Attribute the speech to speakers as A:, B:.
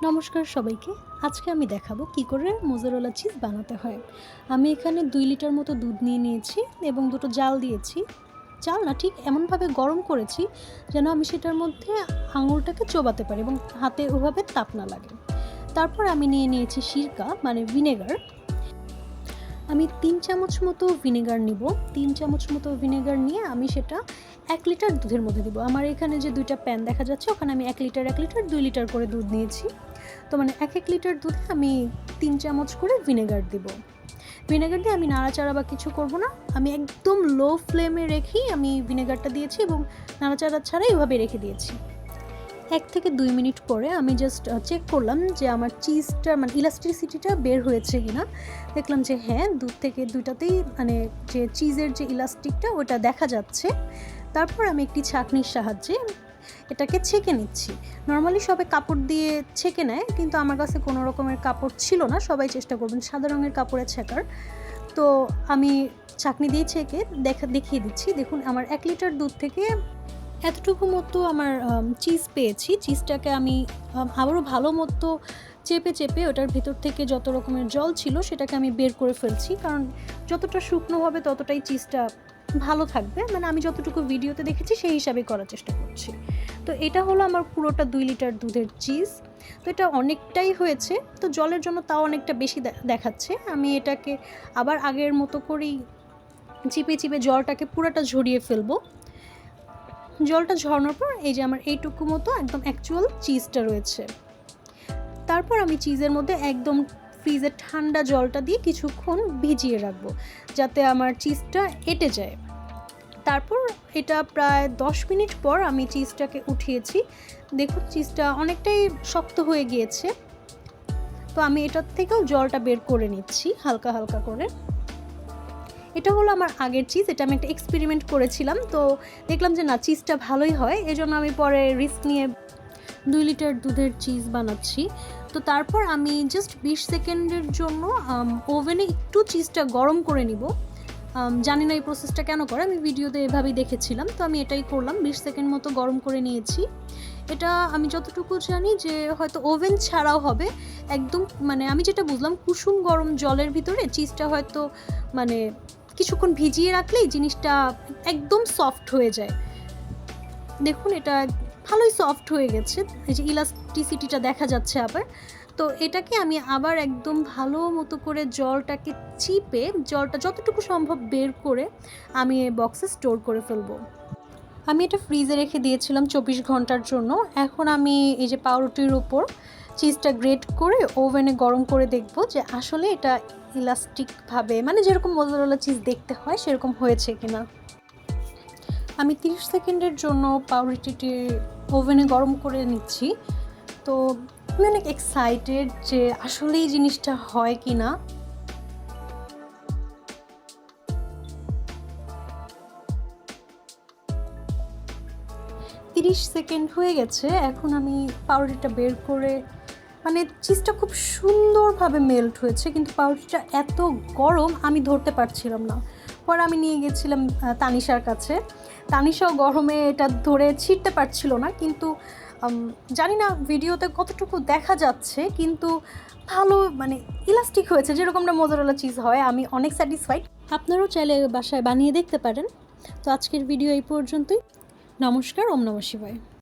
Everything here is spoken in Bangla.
A: নমস্কার সবাইকে। আজকে আমি দেখাবো কি করে মোজারেলা চিজ বানাতে হয়। আমি এখানে 2 লিটার মতো দুধ নিয়ে নিয়েছি এবং দুটো জাল দিয়েছি। জাল না, ঠিক এমনভাবে গরম করেছি যেন আমি সেটার মধ্যে আঙুলটাকে চোবাতে পারি এবং হাতে ওভাবে তাপ না লাগে। তারপর আমি নিয়ে নিয়েছি সিরকা মানে ভিনেগার। আমি 3 চামচ মতো ভিনেগার নিব। 3 চামচ মতো ভিনেগার নিয়ে আমি সেটা 1 লিটার দুধের মধ্যে দিব। আমার এখানে যে 2টা প্যান দেখা যাচ্ছে ওখানে আমি 1 লিটার 2 লিটার করে দুধ নিয়েছি। তো মানে 1 লিটার দুধে আমি 3 চামচ করে ভিনেগার দিব। ভিনেগার দিয়ে আমি নাড়াচাড়া বা কিছু করব না। আমি একদম লো ফ্লেমে রেখেই আমি ভিনেগারটা দিয়েছি এবং নাড়াচাড়া ছাড়াই এভাবে রেখে দিয়েছি। 1 থেকে 2 মিনিট পরে আমি জাস্ট চেক করলাম যে আমার চিজটা মানে ইলাস্টিসিটিটা বের হয়েছে কিনা। দেখলাম যে হ্যাঁ, দুধ থেকে দুইটাতেই মানে যে চিজের যে ইলাস্টিকটা ওটা দেখা যাচ্ছে। তারপর আমি একটি ছাঁকনির সাহায্যে এটাকে ছেঁকে নিচ্ছি। নর্মালি সবাই কাপড় দিয়ে ছেঁকে নেয়, কিন্তু আমার কাছে কোনো রকমের কাপড় ছিল না। সবাই চেষ্টা করবেন সাদা রঙের কাপড়ে ছেঁকার। তো আমি ছাঁকনি দিয়ে ছেঁকে দেখিয়ে দিচ্ছি। দেখুন, আমার 1 লিটার দুধ থেকে এতটুকু মতো আমার চিজ পেয়েছি। চিজটাকে আমি আবারও ভালো মতো চেপে ওটার ভিতর থেকে যত রকমের জল ছিল সেটাকে আমি বের করে ফেলছি, কারণ যতটা শুকনো হবে ততটাই চিজটা ভালো থাকবে। মানে আমি যতটুকু ভিডিওতে দেখেছি সেই হিসাবে করার চেষ্টা করছি। তো এটা হলো আমার পুরোটা 2 লিটার দুধের চিজ। তো এটা অনেকটাই হয়েছে, তো জলের জন্য তাও অনেকটা বেশি দেখাচ্ছে। আমি এটাকে আবার আগের মতো করেই চিপে জলটাকে পুরোটা ঝরিয়ে ফেলবো। জলটা ঝরানোর পর এই যে আমার এইটুকু মতো একদম অ্যাকচুয়াল চিজটা রয়েছে। তারপর আমি চিজের মধ্যে একদম ফ্রিজের ঠান্ডা জলটা দিয়ে কিছুক্ষণ ভিজিয়ে রাখবো যাতে আমার চিজটা এঁটে যায়। তারপর এটা প্রায় 10 মিনিট পর আমি চিজটাকে উঠিয়েছি। দেখুন, চিজটা অনেকটাই শক্ত হয়ে গিয়েছে। তো আমি এটার থেকেও জলটা বের করে নিচ্ছি হালকা হালকা করে। এটা হলো আমার আগের চিজ। এটা আমি একটা এক্সপেরিমেন্ট করেছিলাম, তো দেখলাম যে না, চিজটা ভালোই হয়। এজন্য আমি পরে রিস্ক নিয়ে 2 লিটার দুধের চিজ বানাচ্ছি। তো তারপর আমি জাস্ট 20 সেকেন্ডের জন্য ওভেনে একটু চিজটা গরম করে নিব। জানি না এই প্রসেসটা কেন করে, আমি ভিডিওতে এভাবেই দেখেছিলাম, তো আমি এটাই করলাম। 20 সেকেন্ড মতো গরম করে নিয়েছি। এটা আমি যতটুকু জানি যে হয়তো ওভেন ছাড়াও হবে। একদম মানে আমি যেটা বুঝলাম, কুসুম গরম জলের ভিতরে চিজটা হয়তো মানে কিছুক্ষণ ভিজিয়ে রাখলেই জিনিসটা একদম সফট হয়ে যায়। দেখুন, এটা ভালোই সফট হয়ে গেছে। এই যে ইলাস্টিসিটিটা দেখা যাচ্ছে আবার। তো এটাকে আমি আবার একদম ভালো মতো করে জলটাকে চিপে জলটা যতটুকু সম্ভব বের করে আমি এই বক্সে স্টোর করে ফেলবো। আমি এটা ফ্রিজে রেখে দিয়েছিলাম 24 ঘন্টার জন্য। এখন আমি এই যে পাউরুটির উপর চিজটা গ্রেট করে ওভেনে গরম করে দেখব যে আসলে এটা ইলাস্টিকভাবে মানে যেরকম মোজারেলা চিজ দেখতে হয় সেরকম হয়েছে কিনা। আমি 30 সেকেন্ডের জন্য পাউরুটিটি ওভেনে গরম করে নিচ্ছি। তো আমি অনেক এক্সাইটেড যে আসলে এই জিনিসটা হয় কি না। 30 সেকেন্ড হয়ে গেছে। এখন আমি পাউরুটিটা বের করে মানে চিজটা খুব সুন্দরভাবে মেল্ট হয়েছে, কিন্তু পাউরুটিটা এত গরম আমি ধরতে পারছিলাম না। পরে আমি নিয়ে গেছিলাম তানিশার কাছে। তানিশাও গরমে এটা ধরে ছিঁড়তে পারছিল না, কিন্তু জানি না ভিডিওতে কতটুকু দেখা যাচ্ছে, কিন্তু ভালো মানে ইলাস্টিক হয়েছে, যেরকমটা মোজারেলা চিজ হয়। আমি অনেক স্যাটিসফাইড। আপনারাও চাইলে বাসায় বানিয়ে দেখতে পারেন। তো আজকের ভিডিও এই পর্যন্তই। নমস্কার। ওম নমঃ শিবায়।